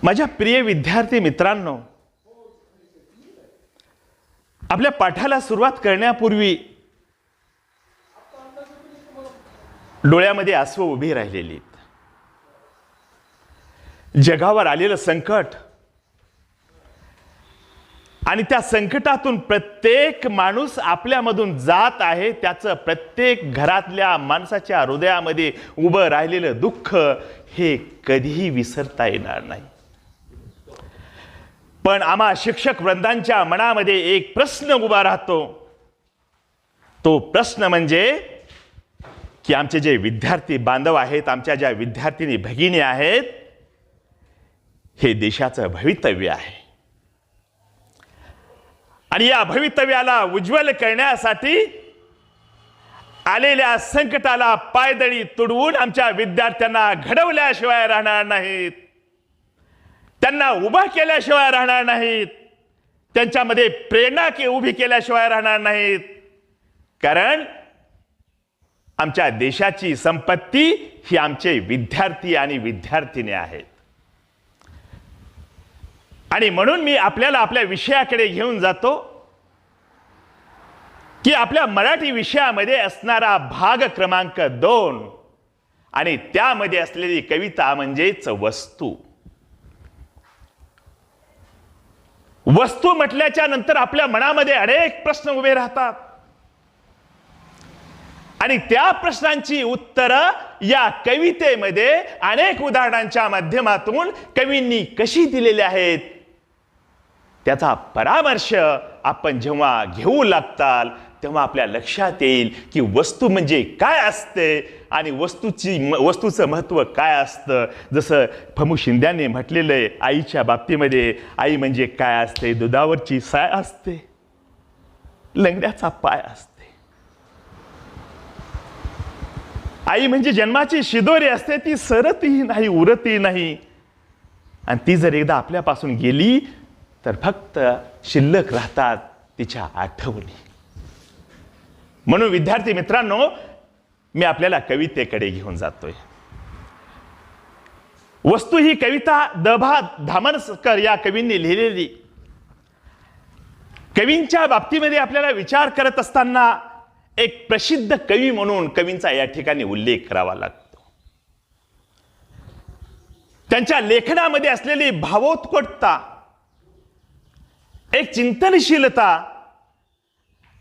माझ्या प्रिय विद्यार्थी मित्रांनो, आपल्या पाठाला सुरुवात करण्यापूर्वी डोळ्यामध्ये आसू उभी राहिलेली, जगावर आलेलं संकट आणि त्या संकटातून प्रत्येक माणूस आपल्यामधून जात आहे, त्याचं प्रत्येक घरातल्या माणसाच्या हृदयामध्ये उभं राहिलेलं दुःख हे कधीही विसरता येणार नाही. पण आम्हा शिक्षक वृंदांच्या मनामध्ये एक प्रश्न उभा राहतो. तो प्रश्न म्हणजे की आमचे जे विद्यार्थी बांधव आहेत, आमच्या ज्या विद्यार्थिनी भगिनी आहेत, हे देशाचं भवितव्य आहे आणि या भवितव्याला उज्ज्वल करण्यासाठी आलेल्या संकटाला पायदळी तुडवून आमच्या विद्यार्थ्यांना घडवल्याशिवाय राहणार नाहीत, त्यांना उभा केल्याशिवाय राहणार नाहीत, त्यांच्यामध्ये प्रेरणा उभी केल्याशिवाय राहणार नाहीत. कारण आमच्या देशाची संपत्ती ही आमचे विद्यार्थी आणि विद्यार्थिनी आहेत. आणि म्हणून मी आपल्याला आपल्या विषयाकडे घेऊन जातो की आपल्या मराठी विषयामध्ये असणारा भाग क्रमांक 2 आणि त्यामध्ये असलेली कविता म्हणजेच वस्तू. वस्तू म्हटल्याच्या नंतर आपल्या मनामध्ये अनेक प्रश्न उभे राहतात आणि त्या प्रश्नांची उत्तरं या कवितेमध्ये अनेक उदाहरणांच्या माध्यमातून कवींनी कशी दिलेली आहेत, त्याचा परामर्श आपण जेव्हा घेऊ लागताल तेव्हा आपल्या लक्षात येईल की वस्तू म्हणजे काय असते आणि वस्तूचं महत्त्व काय असतं. जसं फमू शिंद्यांनी म्हटलेलं आहे आईच्या बाबतीमध्ये, आई म्हणजे काय असते, दुधावरची साय असते, लंगड्याचा पाय असते. आई म्हणजे जन्माची शिदोरी असते, ती सरतही नाही, उरतही नाही, आणि ती जर एकदा आपल्यापासून गेली तर फक्त शिल्लक राहतात तिच्या आठवणी. म्हणून विद्यार्थी मित्रांनो, मी आपल्याला कवितेकडे घेऊन जातोय. वस्तू ही कविता द.भा. धामणकर या कवींनी लिहिलेली. कवींच्या बाबतीमध्ये आपल्याला विचार करत असताना एक प्रसिद्ध कवी म्हणून कवींचा या ठिकाणी उल्लेख करावा लागतो. त्यांच्या लेखनामध्ये असलेली भावोत्कटता, एक चिंतनशीलता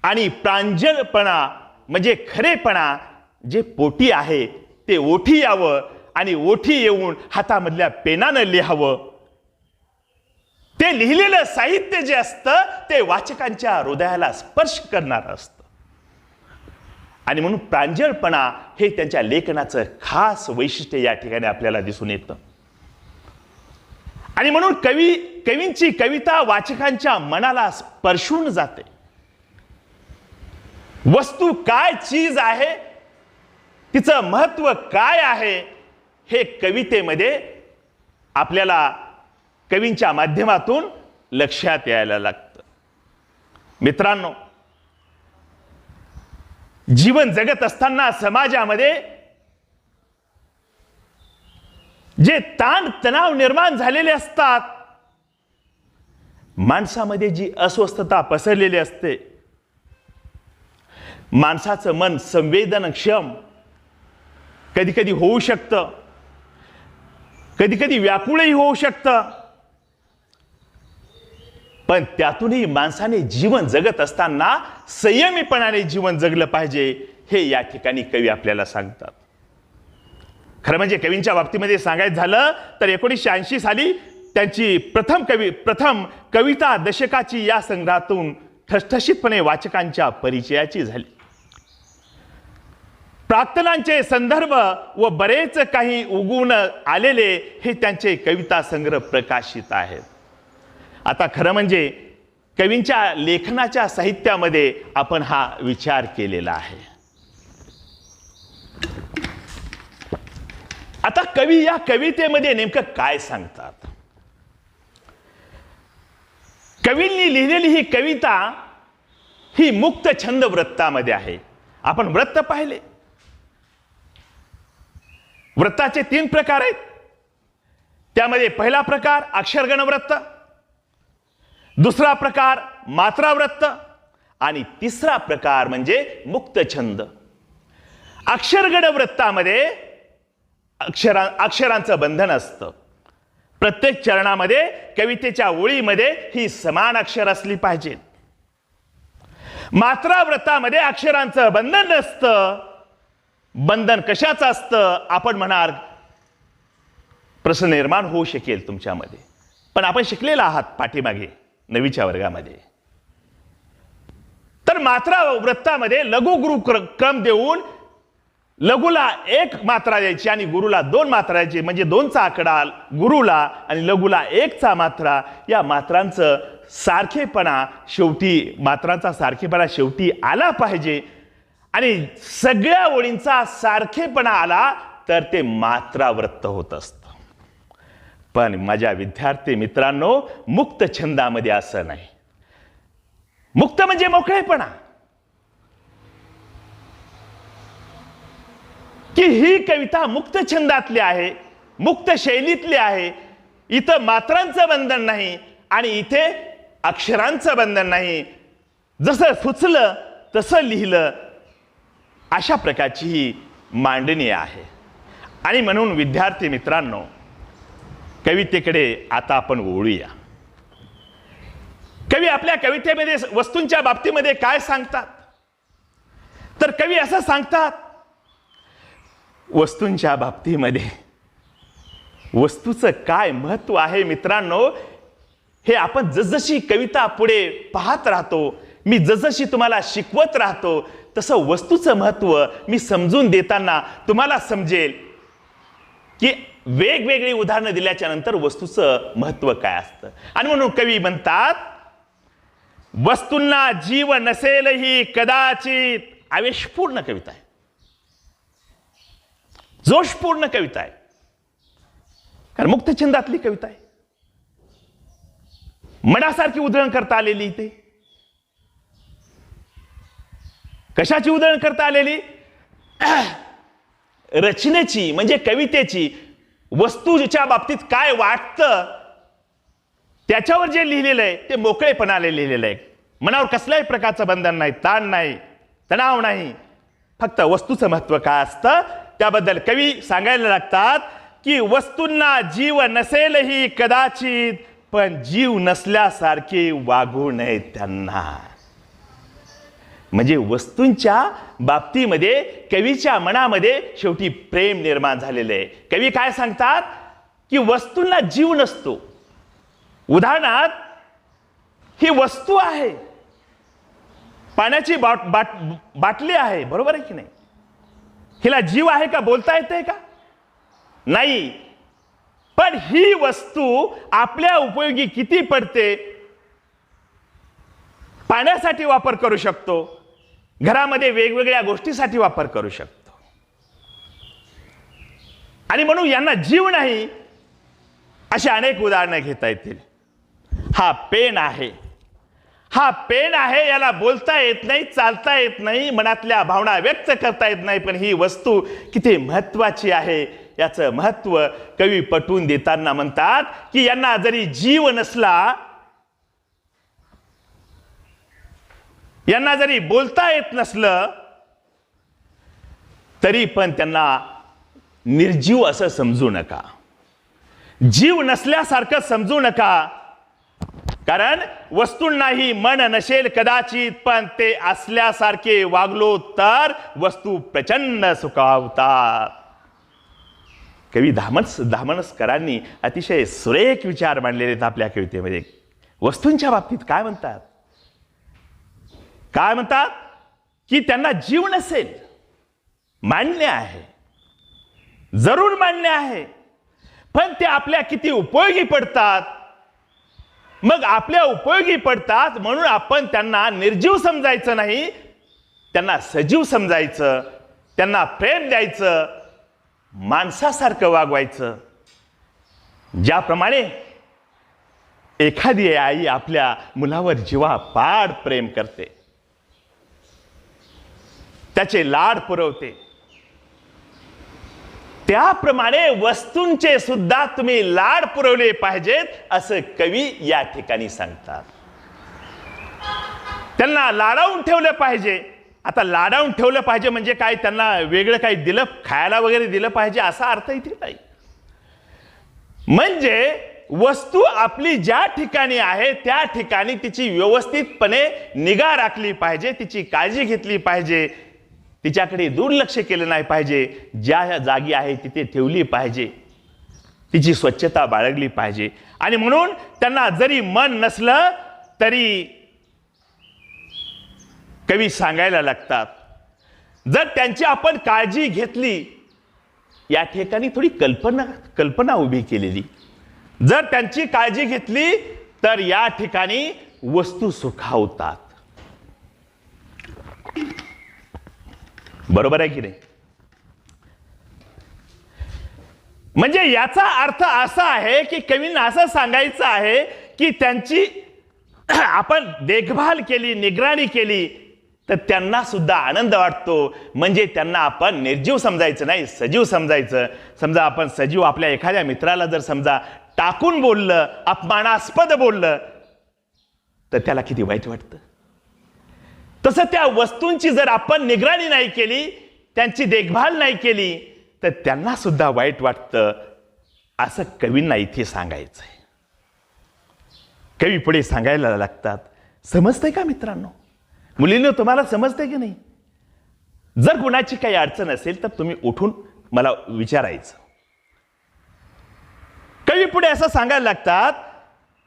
आणि प्रांजळपणा म्हणजे खरेपणा जे पोटी आहे ते ओठी यावं आणि ओठी येऊन हातामधल्या पेनानं लिहावं. ते लिहिलेलं साहित्य जे असतं ते वाचकांच्या हृदयाला स्पर्श करणारं असतं आणि म्हणून प्रांजळपणा हे त्यांच्या लेखनाचं खास वैशिष्ट्य या ठिकाणी आपल्याला दिसून येतं. आणि म्हणून कवींची कविता वाचकांच्या मनाला स्पर्शून जाते. वस्तू काय चीज आहे, तिचं महत्त्व काय आहे, हे कवितेमध्ये आपल्याला कवींच्या माध्यमातून लक्षात यायला लागतं. मित्रांनो, जीवन जगत असताना समाजामध्ये जे ताण तणाव निर्माण झालेले असतात, माणसामध्ये जी अस्वस्थता पसरलेली असते, माणसाचं मन संवेदनक्षम कधी कधी होऊ शकतं, कधी कधी व्याकुळही होऊ शकतं, पण त्यातूनही माणसाने जीवन जगत असताना संयमीपणाने जीवन जगलं पाहिजे, हे या ठिकाणी कवी आपल्याला सांगतात. खरं म्हणजे कवींच्या बाबतीमध्ये सांगायचं झालं तर 1980 साली त्यांची प्रथम कविता दशकाची या संग्रहातून ठसठशीतपणे वाचकांच्या परिचयाची झाली. प्रार्थनांचे संदर्भ व बरेच काही उगवून आलेले हे त्यांचे कविता संग्रह प्रकाशित आहेत. आता खरं म्हणजे कवींच्या लेखनाच्या साहित्यामध्ये आपण हा विचार केलेला आहे. आता कवी या कवितेमध्ये नेमकं काय सांगतात? कवींनी लिहिलेली ही कविता ही मुक्त छंद वृत्तामध्ये आहे. आपण वृत्त पाहिले, वृत्ताचे 3 प्रकार आहेत. त्यामध्ये पहिला प्रकार अक्षरगणवृत्त, दुसरा प्रकार मात्रावृत्त आणि तिसरा प्रकार म्हणजे मुक्तछंद. अक्षरगणवृत्तामध्ये अक्षरांचं बंधन असतं. प्रत्येक चरणामध्ये कवितेच्या ओळीमध्ये ही समान अक्षर असली पाहिजेत. मात्रावृत्तामध्ये अक्षरांचं बंधन नसतं. बंधन कशाचं असतं आपण म्हणाल, प्रश्न निर्माण होऊ शकेल तुमच्यामध्ये, पण आपण शिकलेला आहात पाठीमागे 9वीच्या वर्गामध्ये. तर मात्रावृत्तामध्ये लघु गुरु क्रम देऊन लघुला 1 मात्रा द्यायची आणि गुरुला 2 मात्रा द्यायची, म्हणजे 2चा आकडा गुरुला आणि लघुला 1चा मात्रा. या मात्रांचं सारखेपणा शेवटी, मात्रांचा सारखेपणा शेवटी आला पाहिजे. आणि सगळ्या ओळींचा सारखेपणा आला तर ते मात्रावृत्त होत असतं. पण माझ्या विद्यार्थी मित्रांनो, मुक्त छंदामध्ये असं नाही. मुक्त म्हणजे मोकळेपणा, की ही कविता मुक्त छंदातली आहे, मुक्त शैलीतली आहे. इथं मात्रांचं बंधन नाही आणि इथे अक्षरांचं बंधन नाही. जसं सुचलं तसं लिहिलं, अशा प्रकारची ही मांडणी आहे. आणि म्हणून विद्यार्थी मित्रांनो, कवितेकडे आता आपण वळूया. कवी आपल्या कवितेमध्ये वस्तूंच्या बाबतीमध्ये काय सांगतात, तर कवी असं सांगतात, वस्तूंच्या बाबतीमध्ये वस्तूचं काय महत्व आहे मित्रांनो, हे आपण जसजशी कविता पुढे पाहत राहतो, मी जसजशी तुम्हाला शिकवत राहतो, तसं वस्तूचं महत्व मी समजून देताना तुम्हाला समजेल की वेगवेगळी उदाहरणं दिल्याच्या नंतर वस्तूचं महत्व काय असतं. आणि म्हणून कवी म्हणतात, वस्तूंना जीव नसेलही कदाचित. आवेशपूर्ण कविता आहे, जोशपूर्ण कविता आहे, कारण मुक्त छंदातली कविता आहे. मनासारखी उधळण करता आलेली इथे. कशाची उधळण करता आलेली? रचनेची, म्हणजे कवितेची. वस्तूच्या बाबतीत काय वाटतं त्याच्यावर जे लिहिलेलं आहे ते मोकळेपणाने लिहिलेलं आहे. मनावर कसल्याही प्रकारचं बंधन नाही, ताण नाही, तणाव नाही. फक्त वस्तूचं महत्व काय असतं त्याबद्दल कवी सांगायला लागतात की वस्तूंना जीव नसेलही कदाचित, पण जीव नसल्यासारखे वागू नये त्यांना. म्हणजे वस्तूंच्या बाबतीमध्ये कवीच्या मनामध्ये शेवटी प्रेम निर्माण झालेलं आहे. कवी काय सांगतात की वस्तूंना जीव नसतो. उदाहरणार्थ, ही वस्तू आहे, पाण्याची बाटली आहे, बरोबर आहे की नाही? हिला जीव आहे का? बोलता येते का? नाही. पण ही वस्तू आपल्या उपयोगी किती पडते? पाण्यासाठी वापर करू शकतो, घरामध्ये वेगवेगळ्या गोष्टीसाठी वापर करू शकतो. आणि म्हणून यांना जीव नाही, अशी अनेक उदाहरणं घेता येतील. हा पेन आहे, हा पेन आहे, याला बोलता येत नाही, चालता येत नाही, मनातल्या भावना व्यक्त करता येत नाही, पण ही वस्तू किती महत्वाची आहे याचं महत्व कवी पटवून देताना म्हणतात की यांना जरी जीव नसला, यांना जरी बोलता येत नसलं, तरी पण त्यांना निर्जीव असं समजू नका, जीव नसल्यासारखं समजू नका. कारण वस्तूंनाही मन नसेल कदाचित, पण ते असल्यासारखे वागलो तर वस्तू प्रचंड सुखावतात. कवी धामणसकरांनी अतिशय सुरेख विचार मांडलेले आहेत आपल्या कवितेमध्ये. वस्तूंच्या बाबतीत काय म्हणतात? काय म्हणतात की त्यांना जीव नसेल, मान्य आहे, जरूर मान्य आहे, पण ते आपल्या किती उपयोगी पडतात. मग आपल्या उपयोगी पडतात म्हणून आपण त्यांना निर्जीव समजायचं नाही, त्यांना सजीव समजायचं, त्यांना प्रेम द्यायचं, माणसासारखं वागवायचं. ज्याप्रमाणे एखादी आई आपल्या मुलावर जीवापाड प्रेम करते, त्याचे लाड पुरवते, त्याप्रमाणे वस्तूंचे सुद्धा तुम्ही लाड पुरवले पाहिजेत असं कवी या ठिकाणी सांगतात. त्यांना लाडावून ठेवलं पाहिजे. आता लाडावून ठेवलं पाहिजे म्हणजे काय, त्यांना वेगळं काही दिलं, खायला वगैरे दिलं पाहिजे असा अर्थ इथे नाही. म्हणजे वस्तू आपली ज्या ठिकाणी आहे त्या ठिकाणी तिची व्यवस्थितपणे निगा राखली पाहिजे, तिची काळजी घेतली पाहिजे, तिच्याकडे दुर्लक्ष केलं नाही पाहिजे. ज्या जागी आहे तिथे ठेवली पाहिजे, तिची स्वच्छता बाळगली पाहिजे. आणि म्हणून त्यांना जरी मन नसलं तरी कवी सांगायला लागतात, जर त्यांची आपण काळजी घेतली, या ठिकाणी थोडी कल्पना उभी केलेली, जर त्यांची काळजी घेतली तर या ठिकाणी वस्तू सुखावतात. बरोबर आहे की नाही? म्हणजे याचा अर्थ असा आहे की कवींना असं सांगायचं आहे की त्यांची आपण देखभाल केली, निगराणी केली तर त्यांना सुद्धा आनंद वाटतो. म्हणजे त्यांना आपण निर्जीव समजायचं नाही, सजीव समजायचं. समजा आपण सजीव आपल्या एखाद्या मित्राला जर समजा टाकून बोललं, अपमानास्पद बोललं तर त्याला किती वाईट वाटतं. तसं त्या वस्तूंची जर आपण निगराणी नाही केली, त्यांची देखभाल नाही केली तर त्यांना सुद्धा वाईट वाटतं. असं कवींना इथे सांगायचंय. कवी पुढे सांगायला लागतात, समजतंय का मित्रांनो? मुलींनो, तुम्हाला समजतंय की नाही? जर कुणाची काही अडचण असेल तर तुम्ही उठून मला विचारायचं. कवी पुढे असं सांगायला लागतात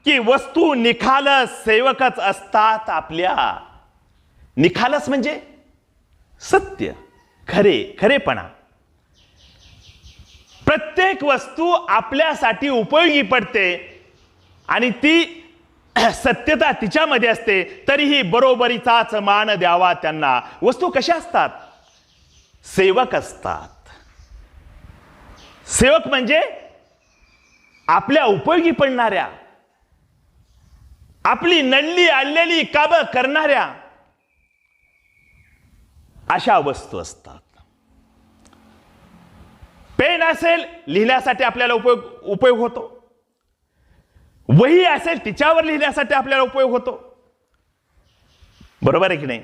की वस्तू निखालस सेवकच असतात आपल्या. निखालस म्हणजे सत्य, खरेपणा. प्रत्येक वस्तू आपल्यासाठी उपयोगी पडते आणि ती सत्यता तिच्यामध्ये असते, तरीही बरोबरीचाच मान द्यावा त्यांना. वस्तू कशा असतात? सेवक असतात. सेवक म्हणजे आपल्या उपयोगी पडणाऱ्या, आपली नडली आणलेली कामं करणाऱ्या अशा वस्तू असतात. पेन असेल लिहिण्यासाठी आपल्याला उपयोग होतो, वही असेल तिच्यावर लिहिण्यासाठी आपल्याला उपयोग होतो. बरोबर आहे की नाही?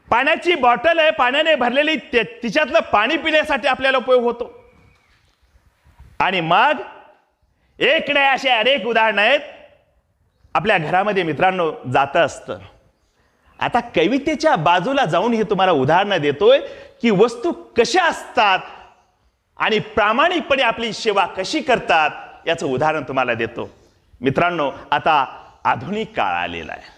पाण्याची बॉटल आहे, पाण्याने भरलेली, तिच्यातलं पाणी पिण्यासाठी आपल्याला उपयोग होतो. आणि मग एक नाही असे अनेक उदाहरण आहेत आपल्या घरामध्ये मित्रांनो जातं असतं. आता कवितेच्या बाजूला जाऊन हे तुम्हाला उदाहरणं देतोय की वस्तू कशा असतात आणि प्रामाणिकपणे आपली सेवा कशी करतात याचं उदाहरण तुम्हाला देतो. मित्रांनो, आता आधुनिक काळ आलेला आहे.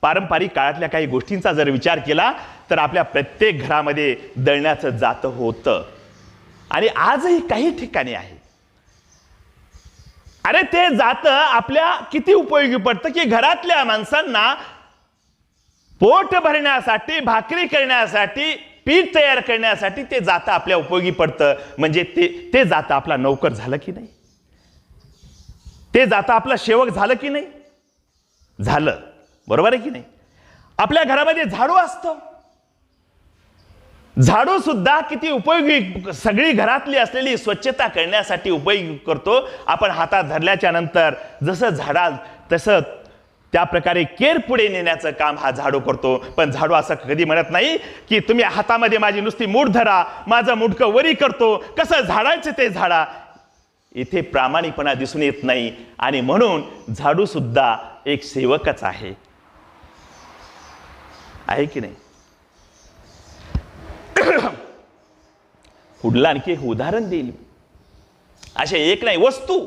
पारंपरिक काळातल्या काही गोष्टींचा जर विचार केला तर आपल्या प्रत्येक घरामध्ये दळण्याचं जातं होतं आणि आजही काही ठिकाणी आहे. अरे ते जातं आपल्या किती उपयोगी पडतं की घरातल्या माणसांना पोट भरण्यासाठी, भाकरी करण्यासाठी, पीठ तयार करण्यासाठी ते जातं आपल्या उपयोगी पडतं. म्हणजे ते जातं आपला नौकर झालं की नाही? ते जातं आपला सेवक झालं की नाही? झालं. बरोबर आहे की नाही? आपल्या घरामध्ये झाडू असतो. झाडू सुद्धा किती उपयोगी, सगळी घरातली असलेली स्वच्छता करण्यासाठी उपयोगी करतो. आपण हातात धरल्याच्या नंतर जसं झाडाल तसं त्या प्रकारे केर पुढे नेण्याचं काम हा झाडू करतो. पण झाडू असं कधी म्हणत नाही की तुम्ही हातामध्ये माझी नुसती मूठ धरा, माझं मुंडकं वरी करतो, कसं झाडायचं ते झाडा. इथे प्रामाणिकपणा दिसून येत नाही आणि म्हणून झाडू सुद्धा एक सेवकच आहे की नाही? पुढलं आणखी एक उदाहरण देईल. असे एक नाही, वस्तू.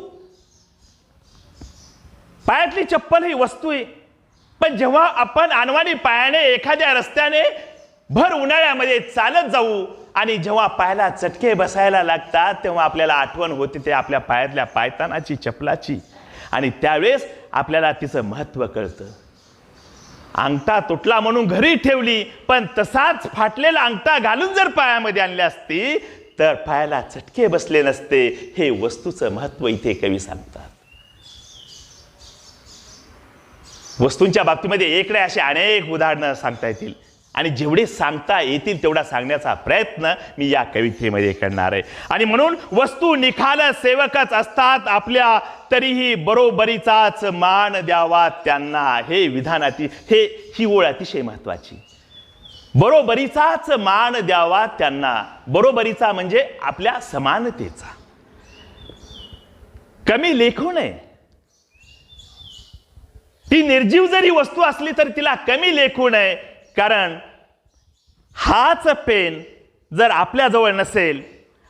पायातली चप्पल ही वस्तू आहे, पण जेव्हा आपण अनवाणी पायाने एखाद्या रस्त्याने भर उन्हाळ्यामध्ये चालत जाऊ आणि जेव्हा पायाला चटके बसायला लागतात तेव्हा आपल्याला आठवण होते ते आपल्या पायातल्या पायतानाची, चपलाची. आणि त्यावेळेस आपल्याला तिचं महत्त्व कळतं. अंगठा तुटला म्हणून घरी ठेवली, पण तसाच फाटलेला अंगठा घालून जर पायामध्ये आणली असती तर पायाला चटके बसले नसते. हे वस्तूचं महत्त्व इथे कवी सांगतात. वस्तूंच्या बाबतीमध्ये एक नाही असे अनेक उदाहरणं सांगता येतील. आणि जेवढे सांगता येतील तेवढा सांगण्याचा प्रयत्न मी या कवितेमध्ये करणार आहे. आणि म्हणून वस्तू निखाल सेवकच असतात आपल्या, तरीही बरोबरीचाच मान द्यावा त्यांना. हे विधान ही ओळ अतिशय महत्वाची. बरोबरीचाच मान द्यावा त्यांना. बरोबरीचा म्हणजे आपल्या समानतेचा. कमी लेखू नये. ती निर्जीव जरी वस्तू असली तरी तिला कमी लेखू नये. कारण हाच पेन जर आपल्याजवळ नसेल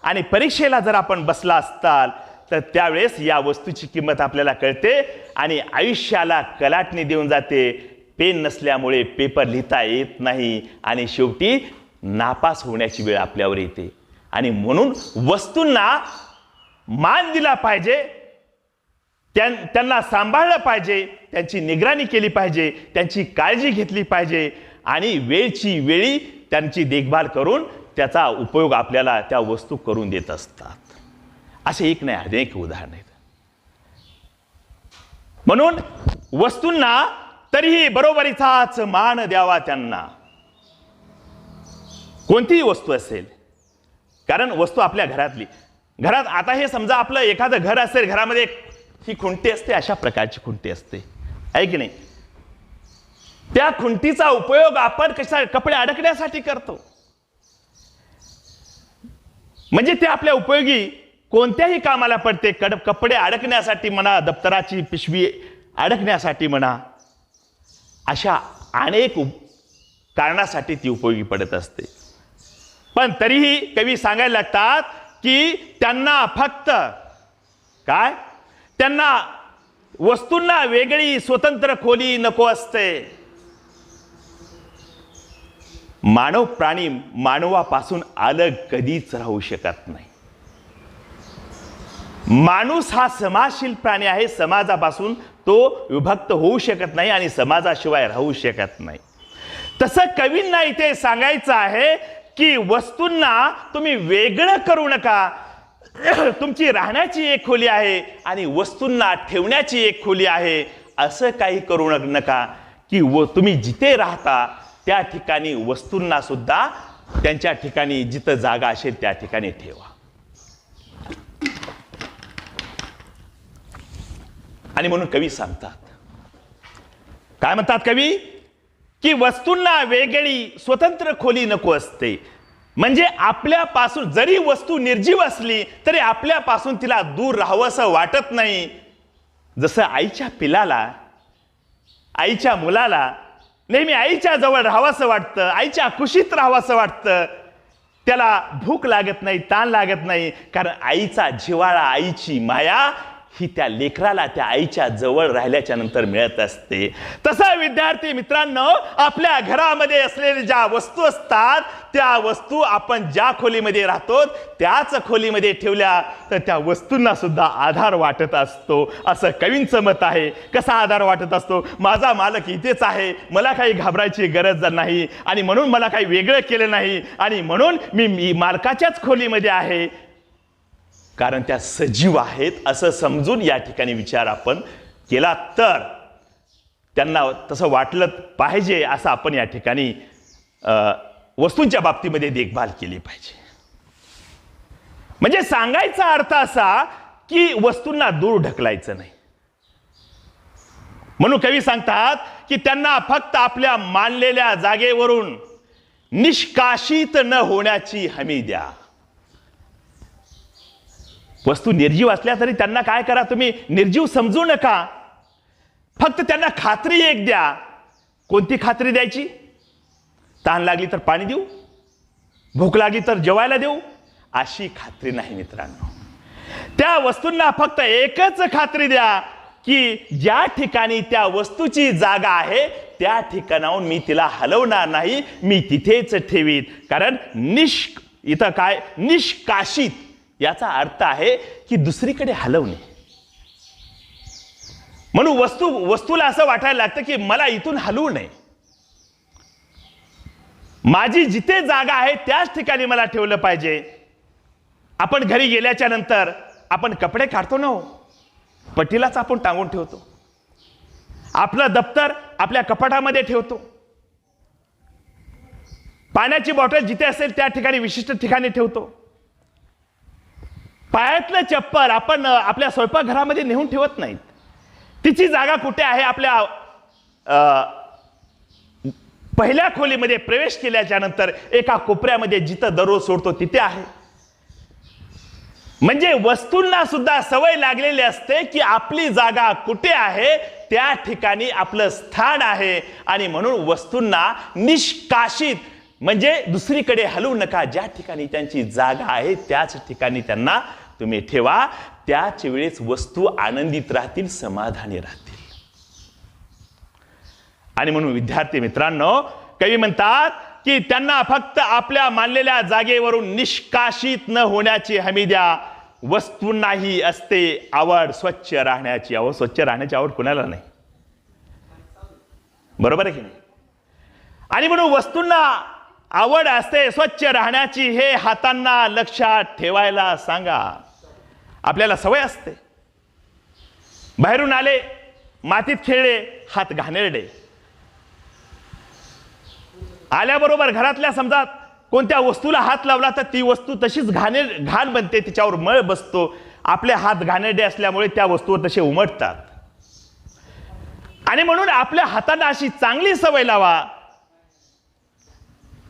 आणि परीक्षेला जर आपण बसला असताल तर त्यावेळेस या वस्तूची किंमत आपल्याला कळते आणि आयुष्याला कलाटणी देऊन जाते. पेन नसल्यामुळे पेपर लिहिता येत नाही आणि शेवटी नापास होण्याची वेळ आपल्यावर येते. आणि म्हणून वस्तूंना मान दिला पाहिजे, त्यांना सांभाळलं पाहिजे, त्यांची निगराणी केली पाहिजे, त्यांची काळजी घेतली पाहिजे आणि वेळची वेळी त्यांची देखभाल करून त्याचा उपयोग आपल्याला त्या वस्तू करून देत असतात. असे एक नाही अनेक उदाहरण आहेत. म्हणून वस्तूंना तरीही बरोबरीचाच मान द्यावा त्यांना. कोणतीही वस्तू असेल, कारण वस्तू आपल्या घरात आता हे समजा आपलं एखादं घर असेल, घरामध्ये ही खुंटी असते, अशा प्रकारची खुंटी असते आहे की नाही. त्या खुंटीचा उपयोग आपण कपडे अडकण्यासाठी करतो. म्हणजे ते आपल्या उपयोगी कोणत्याही कामाला पडते. कपडे अडकण्यासाठी म्हणा, दप्तराची पिशवी अडकण्यासाठी म्हणा, अशा अनेक कारणासाठी ती उपयोगी पडत असते. पण तरीही कवी सांगायला लागतात की त्यांना फक्त काय, त्यांना वस्तूंना वेगळी स्वतंत्र खोली नको असते. मानव प्राणी मानवापासून अलग कधीच राहू शकत नाही. माणूस हा समाजशील प्राणी आहे. समाजापासून तो विभक्त होऊ शकत नाही आणि समाजाशिवाय राहू शकत नाही. तसं कवींना इथे सांगायचं आहे की वस्तूंना तुम्ही वेगळं करू नका. तुमची राहण्याची एक खोली आहे आणि वस्तूंना ठेवण्याची एक खोली आहे. असं काही करू नका की तुम्ही जिथे राहता त्या ठिकाणी वस्तूंना सुद्धा त्यांच्या ठिकाणी जिथं जागा असेल त्या ठिकाणी ठेवा. आणि म्हणून कवी सांगतात, काय म्हणतात कवी, की वस्तूंना वेगळी स्वतंत्र खोली नको असते. म्हणजे आपल्यापासून जरी वस्तू निर्जीव असली तरी आपल्यापासून तिला दूर राहावंसं वाटत नाही. जसं आईच्या पिलाला, आईच्या मुलाला नेहमी आईच्या जवळ राहावंसं वाटतं, आईच्या कुशीत राहावंसं वाटतं. त्याला भूक लागत नाही, ताण लागत नाही, कारण आईचा जिव्हाळा, आईची माया ही त्या लेकराला त्या आईच्या जवळ राहिल्याच्या नंतर मिळत असते. तसं विद्यार्थी मित्रांनो, आपल्या घरामध्ये असलेल्या ज्या वस्तू असतात त्या वस्तू आपण ज्या खोलीमध्ये राहतो त्याच खोलीमध्ये ठेवल्या तर त्या वस्तूंना सुद्धा आधार वाटत असतो. असं कवींचं मत आहे. कसा आधार वाटत असतो, माझा मालक इथेच आहे, मला काही घाबरायची गरज नाही आणि म्हणून मला काही वेगळं केलं नाही आणि म्हणून मी मालकाच्याच खोलीमध्ये आहे, कारण त्या सजीव आहेत असं समजून या ठिकाणी विचार आपण केला तर त्यांना तसं वाटलं पाहिजे. असं आपण या ठिकाणी वस्तूंच्या बाबतीमध्ये देखभाल केली पाहिजे. म्हणजे सांगायचा अर्थ असा की वस्तूंना दूर ढकलायचं नाही. म्हणून कवी सांगतात की त्यांना फक्त आपल्या मानलेल्या जागेवरून निष्कासित न होण्याची हमी द्या. वस्तू निर्जीव असल्या तरी त्यांना काय करा, तुम्ही निर्जीव समजू नका. फक्त त्यांना खात्री एक द्या. कोणती खात्री द्यायची? तहान लागली तर पाणी देऊ, भूक लागली तर जेवायला देऊ, अशी खात्री नाही मित्रांनो. त्या वस्तूंना फक्त एकच खात्री द्या की ज्या ठिकाणी त्या वस्तूची जागा आहे त्या ठिकाणाहून मी तिला हलवणार नाही, मी तिथेच ठेवीत. कारण इथं काय निष्कासित याचा अर्थ आहे की दुसरीकडे हलवणे. म्हणून वस्तूला असं वाटायला लागतं की मला इथून हलवू नये, माझी जिथे जागा आहे त्याच ठिकाणी मला ठेवलं पाहिजे. आपण घरी गेल्याच्या नंतर आपण कपडे काढतो ना, पटीलाच आपण टांगून ठेवतो. आपलं दप्तर आपल्या कपाटामध्ये ठेवतो. पाण्याची बॉटल जिथे असेल त्या ठिकाणी विशिष्ट ठिकाणी ठेवतो. पायातलं चप्पल आपण आपल्या स्वयंपाकघरामध्ये नेऊन ठेवत नाहीत. तिची जागा कुठे आहे? आपल्या पहिल्या खोलीमध्ये प्रवेश केल्याच्या नंतर एका कोपऱ्यामध्ये जिथं दररोज सोडतो तिथे आहे. म्हणजे वस्तूंना सुद्धा सवय लागलेली असते की आपली जागा कुठे आहे, त्या ठिकाणी आपलं स्थान आहे. आणि म्हणून वस्तूंना निष्कासित म्हणजे दुसरीकडे हलवू नका. ज्या ठिकाणी त्यांची जागा आहे त्याच ठिकाणी त्यांना तुम्ही ठेवा. त्याच वेळेस वस्तू आनंदित राहतील, समाधानी राहतील. आणि म्हणून विद्यार्थी मित्रांनो, कवी म्हणतात की त्यांना फक्त आपल्या मानलेल्या जागेवरून निष्कासित न होण्याची हमी द्या. वस्तूंनाही असते आवड स्वच्छ राहण्याची. स्वच्छ राहण्याची आवड कुणाला नाही, बरोबर आहे की नाही? आणि म्हणून वस्तूंना आवड असते स्वच्छ राहण्याची, हे हातांना लक्षात ठेवायला सांगा. आपल्याला सवय असते, बाहेरून आले, मातीत खेळले, हात घाणेरडे. आल्याबरोबर घरातल्या समजा कोणत्या वस्तूला हात लावला तर ती वस्तू तशीच घाण बनते, तिच्यावर मळ बसतो. आपले हात घाणेरडे असल्यामुळे त्या वस्तूवर तसे उमटतात. आणि म्हणून आपल्या हातांना अशी चांगली सवय लावा.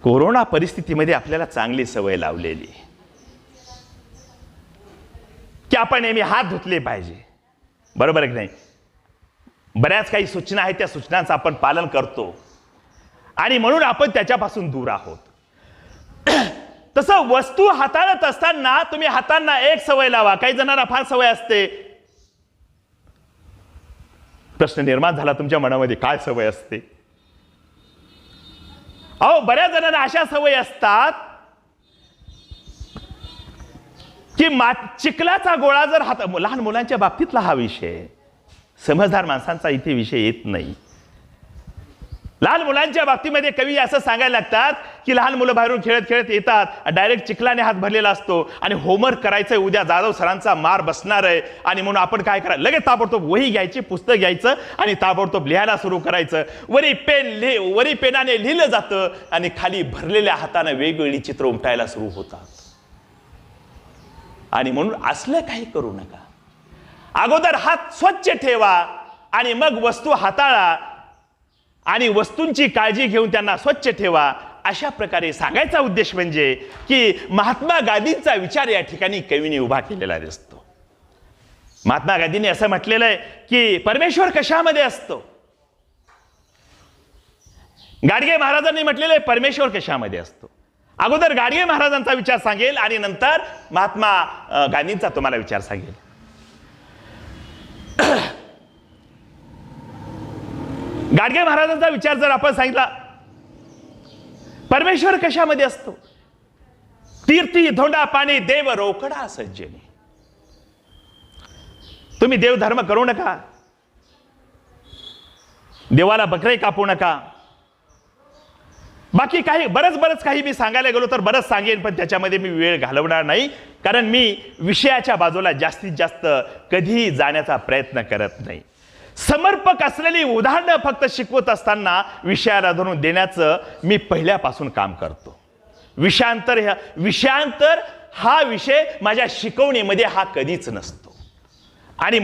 कोरोना परिस्थितीमध्ये आपल्याला चांगली सवय लावलेली की आपण नेहमी हात धुतले पाहिजे, बरोबर आहे की नाही? बऱ्याच काही सूचना आहेत, त्या सूचनांचं आपण पालन करतो आणि म्हणून आपण त्याच्यापासून दूर आहोत. तसं वस्तू हाताळत असताना तुम्ही हातांना एक सवय लावा. काही जणांना फार सवय असते. प्रश्न निर्माण झाला तुमच्या मनामध्ये, काय सवय असते? अहो, बऱ्याच जणांना अशा सवयी असतात की चिखलाचा गोळा जर हात, लहान मुलांच्या बाबतीतला हा विषय, समजदार माणसांचा इथे विषय येत नाही. लहान मुलांच्या बाबतीमध्ये कवी असं सांगायला लागतात की लहान मुलं बाहेरून खेळत खेळत येतात, डायरेक्ट चिखलाने हात भरलेला असतो आणि होमवर्क करायचंय, उद्या जाधव सरांचा मार बसणार आहे. आणि म्हणून आपण काय करायचं, लगेच ताबडतोब वही घ्यायची, पुस्तक घ्यायचं आणि ताबडतोब लिहायला सुरू करायचं. वरी पेनाने लिहिलं जातं आणि खाली भरलेल्या हाताने वेगवेगळी चित्र उमटायला सुरू होतात. आणि म्हणून असलं काही करू नका. अगोदर हात स्वच्छ ठेवा आणि मग वस्तू हाताळा आणि वस्तूंची काळजी घेऊन त्यांना स्वच्छ ठेवा. अशा प्रकारे सांगायचा उद्देश म्हणजे की महात्मा गांधींचा विचार या ठिकाणी कवीने उभा केलेला दिसतो. महात्मा गांधींनी असं म्हटलेलं आहे की परमेश्वर कशामध्ये असतो? गाडगे महाराजांनी म्हटलेलं आहे परमेश्वर कशामध्ये असतो. अगोदर गाडगे महाराजांचा विचार सांगेल आणि नंतर महात्मा गांधींचा तुम्हाला विचार सांगेल. गाडगे महाराजांचा विचार जर आपण सांगितला, परमेश्वर कशामध्ये असतो? तीर्थी धोंडा पाणी देव रोकडा सज्जनी. तुम्ही देवधर्म करू नका, देवाला बकरे कापू नका. बाकी काही बरंच काही मी सांगायला गेलो तर बरंच सांगेन, पण त्याच्यामध्ये मी वेळ घालवणार नाही, कारण मी विषयाच्या बाजूला जास्तीत जास्त कधीही जाण्याचा प्रयत्न करत नाही. समर्पक असलेली उदाहरणं फक्त शिकवत असताना विषयाला धरून देण्याचं मी पहिल्यापासून काम करतो. विषयांतर हा विषय माझ्या शिकवणीमध्ये हा कधीच नसतो. आणि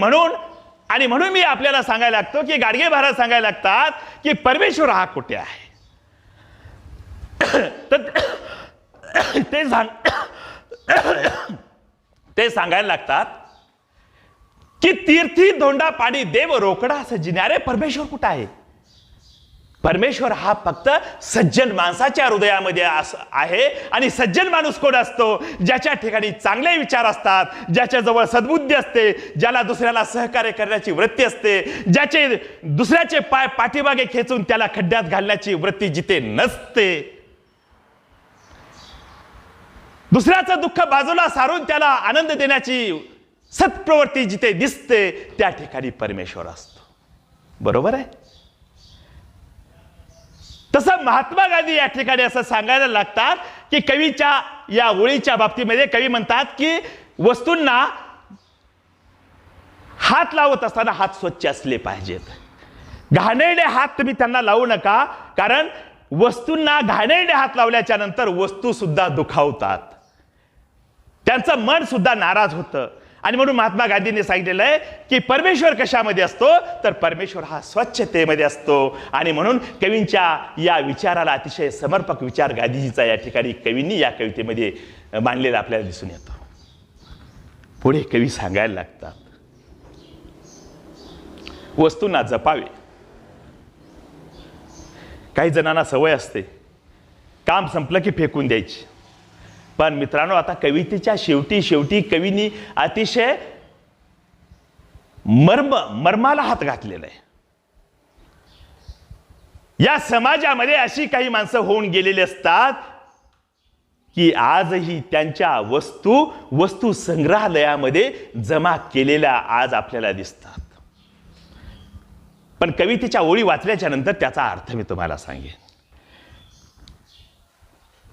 म्हणून मी आपल्याला सांगायला लागतो की गाडगे महाराज सांगायला लागतात की परमेश्वर हा कुठे आहे. ते सांगायला लागतात की तीर्थी धोंडा पाणी देव रोकडा सज्जनी. अरे परमेश्वर कुठं आहे? परमेश्वर हा फक्त सज्जन माणसाच्या हृदयामध्ये आहे. आणि सज्जन माणूस कोण असतो? ज्याच्या ठिकाणी चांगले विचार असतात, ज्याच्याजवळ सद्बुद्धी असते, ज्याला दुसऱ्याला सहकार्य करण्याची वृत्ती असते, ज्याचे दुसऱ्याचे पाय पाठीमागे खेचून त्याला खड्ड्यात घालण्याची वृत्ती जिथे नसते, दुसऱ्याचं दुःख बाजूला सारून त्याला आनंद देण्याची सत्प्रवृत्ती जिथे दिसते, त्या ठिकाणी परमेश्वर असतो. बरोबर आहे? तसं महात्मा गांधी या ठिकाणी असं सांगायला लागतात की कवीच्या या ओळीच्या बाबतीमध्ये कवी म्हणतात की वस्तूंना हात लावत असताना हात स्वच्छ असले पाहिजेत. घाणेरडे हात तुम्ही त्यांना लावू नका, कारण वस्तूंना घाणेरडे हात लावल्याच्या नंतर वस्तू सुद्धा दुखावतात, त्यांचं मन सुद्धा नाराज होतं. आणि म्हणून महात्मा गांधींनी सांगितलेलं आहे की परमेश्वर कशामध्ये असतो, तर परमेश्वर हा स्वच्छतेमध्ये असतो. आणि म्हणून कवींच्या या विचाराला अतिशय समर्पक विचार गांधीजीचा या ठिकाणी कवींनी या कवितेमध्ये मांडलेला आपल्याला दिसून येतो. पुढे कवी सांगायला लागतात, वस्तूंना जपावे. काही जणांना सवय असते काम संपलं की फेकून द्यायची, पण मित्रांनो आता कवितेच्या शेवटी कवींनी अतिशय मर्माला हात घातलेला आहे. या समाजामध्ये अशी काही माणसं होऊन गेलेली असतात की आजही त्यांच्या वस्तू संग्रहालयामध्ये जमा केलेल्या आज आपल्याला दिसतात. पण कवितेच्या ओळी वाचल्याच्या नंतर त्याचा अर्थ मी तुम्हाला सांगेन.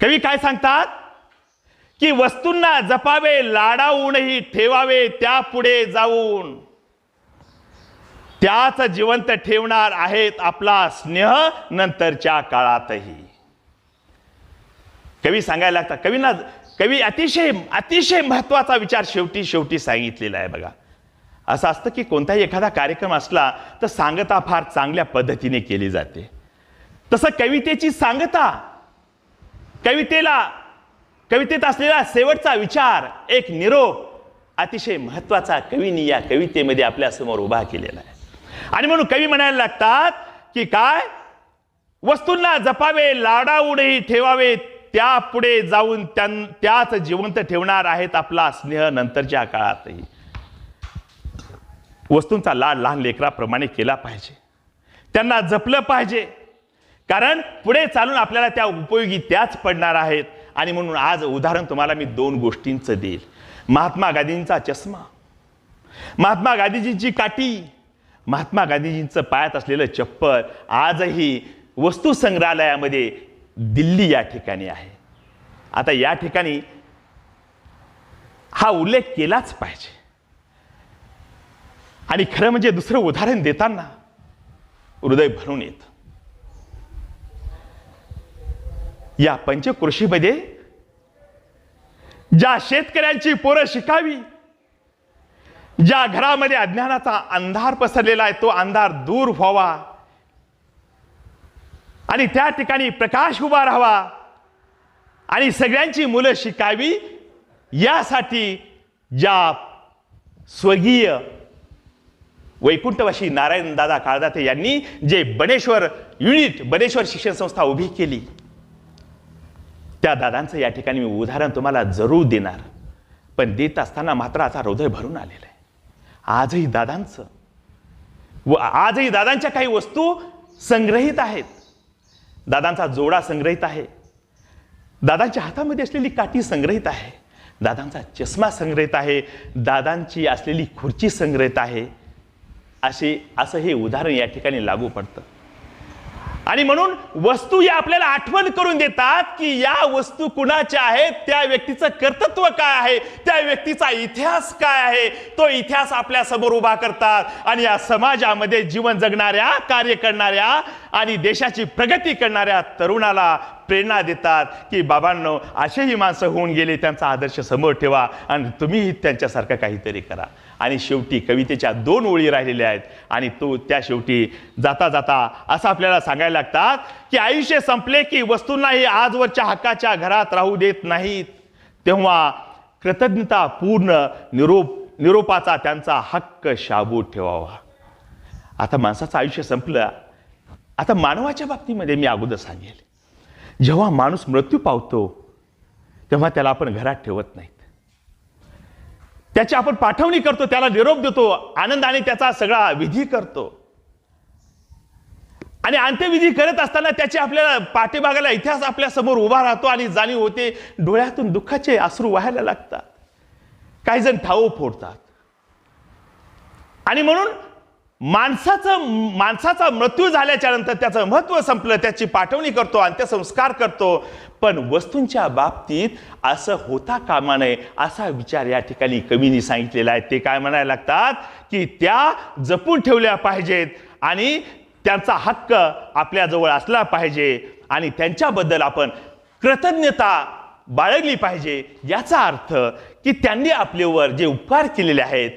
कवी काय सांगतात की वस्तूंना जपावे, लाडावूनही ठेवावे त्यापुढे जाऊन, त्याच जिवंत ठेवणार आहेत आपला स्नेह नंतरच्या काळातही. कवी सांगायला लागतात, कवी अतिशय महत्वाचा विचार शेवटी सांगितलेला आहे. बघा, असं असतं की कोणताही एखादा कार्यक्रम असला तर सांगता फार चांगल्या पद्धतीने केली जाते. तसं कवितेची सांगता, कवितेत असलेला शेवटचा विचार, एक निरोप अतिशय महत्वाचा कवींनी या कवितेमध्ये आपल्या समोर उभा केलेला आहे. आणि म्हणून कवी म्हणायला लागतात की काय, वस्तूंना जपावे, लाडावूनही ठेवावे त्यापुढे जाऊन त्याच जिवंत ठेवणार आहेत आपला स्नेह नंतरच्या काळातही. वस्तूंचा लाड लहान लेकराप्रमाणे केला पाहिजे, त्यांना जपलं पाहिजे, कारण पुढे चालून आपल्याला त्या उपयोगी त्याच पडणार आहेत. आणि म्हणून आज उदाहरण तुम्हाला मी 2 गोष्टींचं देईल. महात्मा गांधींचा चष्मा, महात्मा गांधीजींची काठी, महात्मा गांधीजींचं पायात असलेलं चप्पल आजही वस्तू संग्रहालयामध्ये दिल्ली या ठिकाणी आहे. आता या ठिकाणी हा उल्लेख केलाच पाहिजे. आणि खरं म्हणजे दुसरं उदाहरण देताना हृदय भरून येतं. या पंचक्रोशीमध्ये ज्या शेतकऱ्यांची पोरं शिकावी, ज्या घरामध्ये अज्ञानाचा अंधार पसरलेला आहे तो अंधार दूर व्हावा आणि त्या ठिकाणी प्रकाश उभा राहावा आणि सगळ्यांची मुलं शिकावी, यासाठी ज्या स्वर्गीय वैकुंठवासी नारायण दादा काळदाते यांनी जे बनेश्वर शिक्षण संस्था उभी केली, त्या दादांचं या ठिकाणी मी उदाहरण तुम्हाला जरूर देणार. पण देत असताना मात्र आता हृदय भरून आलेलं आहे. आजही दादांच्या काही वस्तू संग्रहित आहेत. दादांचा जोडा संग्रहित आहे, दादांच्या हातामध्ये असलेली काठी संग्रहित आहे, दादांचा चष्मा संग्रहित आहे, दादांची असलेली खुर्ची संग्रहित आहे. असं हे उदाहरण या ठिकाणी लागू पडतं. आणि म्हणून वस्तू या आपल्याला आठवण करून देतात की या वस्तू कुणाच्या आहेत, त्या व्यक्तीचं कर्तृत्व काय आहे, त्या व्यक्तीचा इतिहास काय आहे, तो इतिहास आपल्या समोर उभा करतात. आणि या समाजामध्ये जीवन जगणाऱ्या, कार्य करणाऱ्या आणि देशाची प्रगती करणाऱ्या तरुणाला प्रेरणा देतात की बाबांनो, असेही माणसं होऊन गेले, त्यांचा आदर्श समोर ठेवा आणि तुम्हीही त्यांच्यासारखं काहीतरी करा. आणि शेवटी कवितेच्या 2 ओळी राहिलेल्या आहेत आणि त्या शेवटी जाता जाता असं आपल्याला सांगायला लागतात की आयुष्य संपले की वस्तूंनाही आजवरच्या हक्काच्या घरात राहू देत नाहीत, तेव्हा कृतज्ञता पूर्ण निरोपाचा त्यांचा हक्क शाबूत ठेवावा. आता माणसाचं आयुष्य संपलं. आता मानवाच्या बाबतीमध्ये मी अगोदर सांगेल, जेव्हा माणूस मृत्यू पावतो तेव्हा त्याला आपण घरात ठेवत नाहीत, त्याची आपण पाठवणी करतो, त्याला निरोप देतो, आनंदाने त्याचा सगळा विधी करतो. आणि अंत्यविधी करत असताना त्याची आपल्याला पाठीमागाला इतिहास आपल्या समोर उभा राहतो आणि जाणीव होते, डोळ्यातून दुःखाचे अश्रू वाहायला लागतात, काही जण ठाऊ फोडतात. आणि म्हणून माणसाचा मृत्यू झाल्याच्या नंतर त्याचं महत्त्व संपलं, त्याची पाठवणी करतो, अंत्यसंस्कार करतो. पण वस्तूंच्या बाबतीत असं होता कामा नये असा विचार या ठिकाणी कवींनी सांगितलेला आहे. ते काय म्हणायला लागतात की त्या जपून ठेवल्या पाहिजेत आणि त्यांचा हक्क आपल्याजवळ असला पाहिजे. आणि त्यांच्याबद्दल आपण कृतज्ञता बाळगली पाहिजे। याचा अर्थ की त्यांनी आपल्यावर जे उपकार केलेले आहेत,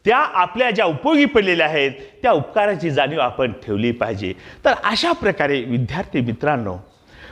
त्या आपल्या ज्या उपयोगी पडलेल्या आहेत, त्या उपकाराची जाणीव आपण ठेवली पाहिजे। तर अशा प्रकारे विद्यार्थी मित्रांनो,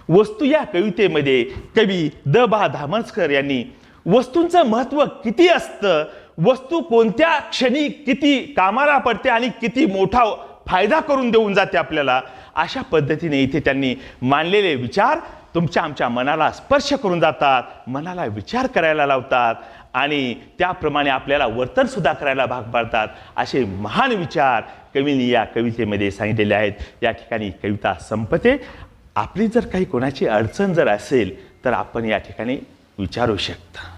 वस्तू या कवितेमध्ये कवी द.बा. धामणकर यांनी वस्तूंचं महत्त्व किती असतं, वस्तू कोणत्या क्षणी किती कामाला पडते आणि किती मोठा फायदा करून देऊन जाते आपल्याला, अशा पद्धतीने इथे त्यांनी मांडलेले विचार तुमच्या आमच्या मनाला स्पर्श करून जातात, मनाला विचार करायला लावतात आणि त्याप्रमाणे आपल्याला वर्तन सुद्धा करायला भाग पाडतात। असे महान विचार कवींनी या कवितेमध्ये सांगितलेले आहेत। या ठिकाणी कविता संपते। आपली जर काही कोणाची अडचण जर असेल तर आपण या ठिकाणी विचारू शकता।